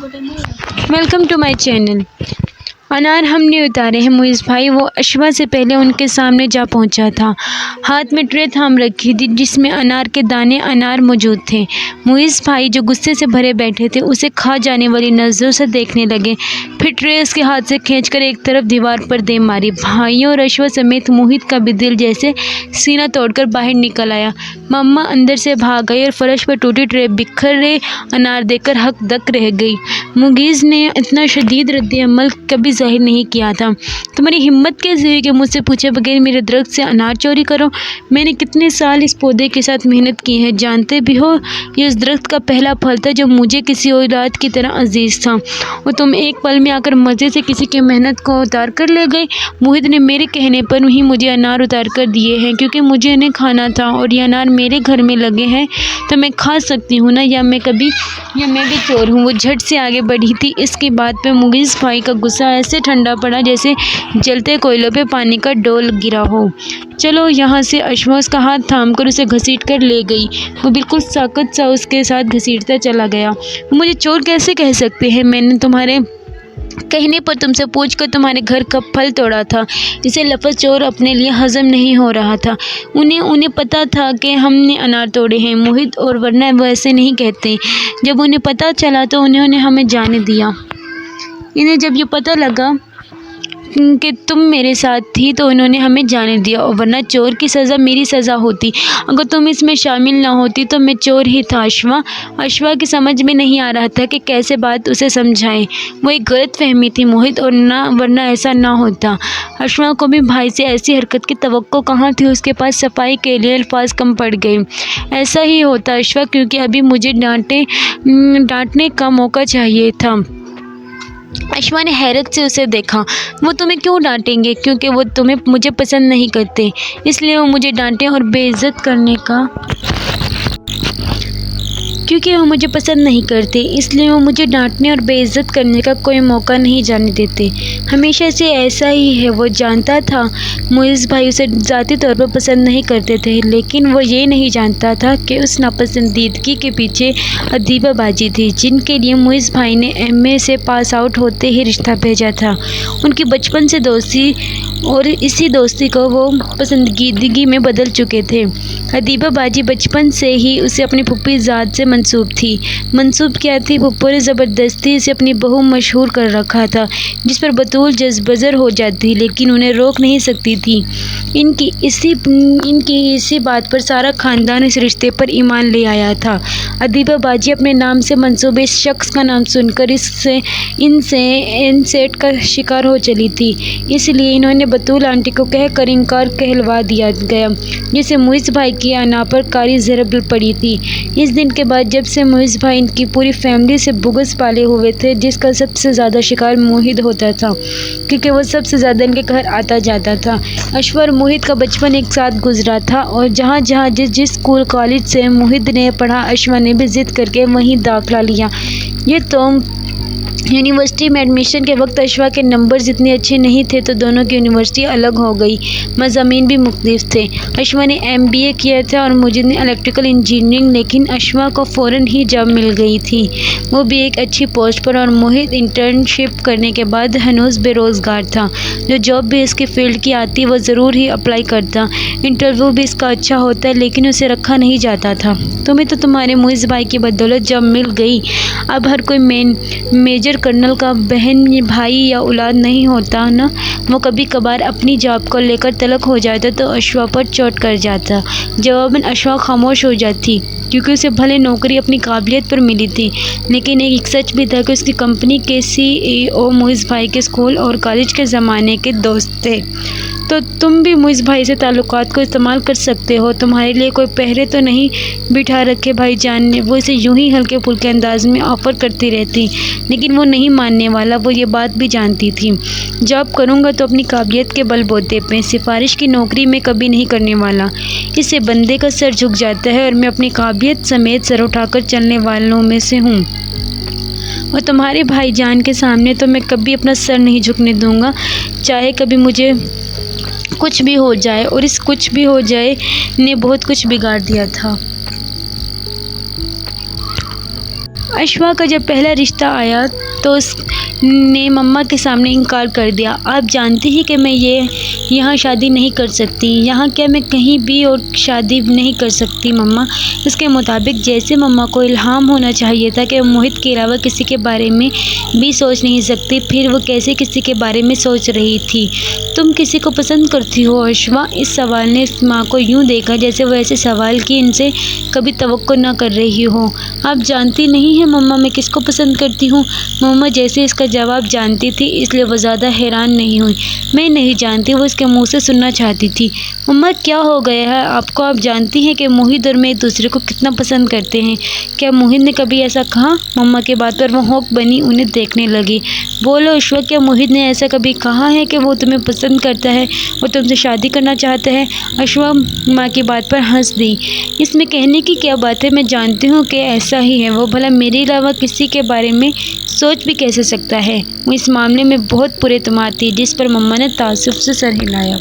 Welcome to my channel. अनार हमने उतारे हैं मुइज़ भाई। वो अशवा से पहले उनके सामने जा पहुंचा था। हाथ में ट्रे थाम रखी थी जिसमें अनार के दाने अनार मौजूद थे। मुइज़ भाई जो गुस्से से भरे बैठे थे उसे खा जाने वाली नज़रों से देखने लगे। फिर ट्रे उसके हाथ से खींचकर एक तरफ दीवार पर दे मारी। भाइयों और अशवा समेत मोहित का भी दिल जैसे सीना तोड़कर बाहर निकल आया। मम्मा अंदर से भाग गई और फर्श पर टूटी ट्रे बिखरे अनार देखकर हक दक रह गई। मुगीज़ ने इतना शदीद रद्द-ए-अमल कभी ज़ाहिर नहीं किया था। तुम्हारी हिम्मत कैसे हुई कि मुझसे पूछे बगैर मेरे दरख्त से अनार चोरी करो? मैंने कितने साल इस पौधे के साथ मेहनत की है, जानते भी हो। ये उस दरख्त का पहला फल था जो मुझे किसी औलाद की तरह अजीज़ था, और तुम एक पल में आकर मज़े से किसी की मेहनत को उतार कर ले गए। मोहित ने मेरे कहने पर ही मुझे अनार उतार कर दिए हैं, क्योंकि मुझे इन्हें खाना था और ये अनार मेरे घर में लगे हैं तो मैं खा सकती हूँ ना, या मैं भी चोर हूँ। वो झट से आगे बढ़ी थी। इसकी बात पे मुगीज़ भाई का गुस्सा ऐसे ठंडा पड़ा जैसे जलते कोयलों पे पानी का डोल गिरा हो। चलो यहाँ से। अशवा उसका हाथ थामकर उसे घसीट कर ले गई। वो बिल्कुल साकत सा उसके साथ घसीटता चला गया। वो मुझे चोर कैसे कह सकते हैं? मैंने तुम्हारे कहने पर तुमसे पूछकर तुम्हारे घर का फल तोड़ा था। इसे लफ्ज़ चोर अपने लिए हजम नहीं हो रहा था। उन्हें पता था कि हमने अनार तोड़े हैं मोहित, और वरना वो ऐसे नहीं कहते। जब उन्हें पता चला तो उन्होंने हमें जाने दिया। इन्हें जब ये पता लगा कि तुम मेरे साथ थी तो उन्होंने हमें जाने दिया, और वरना चोर की सज़ा मेरी सज़ा होती। अगर तुम इसमें शामिल ना होती तो मैं चोर ही था। अशवा की समझ में नहीं आ रहा था कि कैसे बात उसे समझाएं। वो एक गलत फहमी थी मोहित, और वरना ऐसा ना होता। अशवा को भी भाई से ऐसी हरकत की तवक्को कहाँ थी। उसके पास सफाई के लिए अल्फाज कम पड़ गए। ऐसा ही होता अशवा, क्योंकि अभी मुझे डांटने का मौका चाहिए था। अशवा ने हैरत से उसे देखा। वो तुम्हें क्यों डांटेंगे? क्योंकि वो मुझे पसंद नहीं करते, इसलिए वो मुझे डांटे और बेइज्जत करने का क्योंकि वो मुझे पसंद नहीं करते, इसलिए वो मुझे डांटने और बेइज्जत करने का कोई मौका नहीं जाने देते। हमेशा से ऐसा ही है। वो जानता था मुइज़ भाई उसे ज़ाती तौर पर पसंद नहीं करते थे, लेकिन वो ये नहीं जानता था कि उस नापसंदीदगी के पीछे अदीबाबाजी थी, जिनके लिए मुइज़ भाई ने एमए से पास आउट होते ही रिश्ता भेजा था। उनकी बचपन से दोस्ती, और इसी दोस्ती को वो पसंदीदगी में बदल चुके थे। अदीबाबाजी बचपन से ही उसे अपनी फूफी ज़ात से मंसूब थी। मंसूब क्या थी? फूफो ने ज़बरदस्ती से अपनी बहू मशहूर कर रखा था, जिस पर बतूल जज्बज़र हो जाती, लेकिन उन्हें रोक नहीं सकती थी। इनकी इसी बात पर सारा ख़ानदान इस रिश्ते पर ईमान ले आया था। अदीबाबाजी अपने नाम से मंसूब इस शख्स का नाम सुनकर इनसेट का शिकार हो चली थी। इसलिए इन्होंने बतूल आंटी को कहकर इनकार कहलवा दिया गया, जिसे मुइज़ भाई की अनापरकारी ज़रब पड़ी थी। इस दिन के बाद जब से मुइज़ भाई इनकी पूरी फैमिली से बुग़्ज़ पाले हुए थे, जिसका सबसे ज़्यादा शिकार मोहित होता था, क्योंकि वो सबसे ज़्यादा इनके घर आता जाता था। अशवा और मोहित का बचपन एक साथ गुजरा था, और जहाँ जिस स्कूल कॉलेज से मोहित ने पढ़ा, अशवा ने भी ज़िद करके वहीं दाखिला लिया। ये तो यूनिवर्सिटी में एडमिशन के वक्त अशवा के नंबर जितने अच्छे नहीं थे, तो दोनों की यूनिवर्सिटी अलग हो गई। मज़ामीन भी मुख्तलिफ थे। अशवा ने MBA किया था और मुझे ने इलेक्ट्रिकल इंजीनियरिंग, लेकिन अशवा को फ़ौरन ही जॉब मिल गई थी, वो भी एक अच्छी पोस्ट पर, और मोहित इंटर्नशिप करने के बाद हनूज़ बेरोज़गार था। जो जॉब भी इसकी फील्ड की आती वो ज़रूर ही अप्लाई करता। इंटरव्यू भी इसका अच्छा होता, लेकिन उसे रखा नहीं जाता था। तुम्हें तो तुम्हारे मुइज़ भाई की बदौलत जॉब मिल गई। अब हर कोई मेजर कर्नल का बहन, भाई या औलाद नहीं होता ना। वो कभी कभार अपनी जॉब को लेकर तलक हो जाता तो अशवा पर चोट कर जाता। जवाबन अशवा खामोश हो जाती, क्योंकि उसे भले नौकरी अपनी काबिलियत पर मिली थी, लेकिन एक सच भी था कि उसकी कंपनी के CEO मुइज़ भाई के स्कूल और कॉलेज के ज़माने के दोस्त थे। तो तुम भी मुइज़ भाई से ताल्लुकात को इस्तेमाल कर सकते हो। तुम्हारे लिए कोई पहरे तो नहीं बिठा रखे भाईजान ने? वो इसे यूं ही हल्के फुल्के अंदाज में ऑफ़र करती रहती, लेकिन वो नहीं मानने वाला। वो ये बात भी जानती थी, जॉब करूँगा तो अपनी काबिलियत के बलबूते पे, सिफारिश की नौकरी में कभी नहीं करने वाला। इससे बंदे का सर झुक जाता है, और मैं अपनी काबिलियत समेत सर उठाकर चलने वालों में से हूँ। और तुम्हारे भाईजान के सामने तो मैं कभी अपना सर नहीं झुकने दूँगा, चाहे कभी मुझे कुछ भी हो जाए। और इस कुछ भी हो जाए ने बहुत कुछ बिगाड़ दिया था। अशफा का जब पहला रिश्ता आया तो उसने मम्मा के सामने इनकार कर दिया। आप जानती ही कि मैं यहाँ शादी नहीं कर सकती। यहाँ क्या मैं कहीं भी और शादी नहीं कर सकती मम्मा। इसके मुताबिक जैसे मम्मा को इल्हाम होना चाहिए था कि मोहित के अलावा किसी के बारे में भी सोच नहीं सकती, फिर वो कैसे किसी के बारे में सोच रही थी। तुम किसी को पसंद करती हो अशफा? इस सवाल ने इस माँ को यूँ देखा जैसे वो ऐसे सवाल की इनसे कभी तवक्को ना कर रही हो। आप जानती नहीं है मम्मा मैं किसको पसंद करती हूँ? मम्मा जैसे इसका जवाब जानती थी इसलिए वो ज़्यादा हैरान नहीं हुई। मैं नहीं जानती, वो इसके मुंह से सुनना चाहती थी। मम्मा क्या हो गया है आपको? आप जानती हैं कि मोहित और मैं एक दूसरे को कितना पसंद करते हैं। क्या मोहित ने कभी ऐसा कहा? मम्मा की बात पर वो होंक बनी उन्हें देखने लगी। बोलो अशफा, क्या मोहित ने ऐसा कभी कहा है कि वो तुम्हें पसंद करता है, वो तुमसे शादी करना चाहता है? अशफा माँ की बात पर हंस दी। इसमें कहने की क्या बात है, मैं जानती हूँ कि ऐसा ही है। वो भला मेरे अलावा किसी के बारे में सोच भी कैसे सकता है? वो इस मामले में बहुत पुरएतमाद थी, जिस पर मम्मा ने ताज्जुब से सर हिलाया।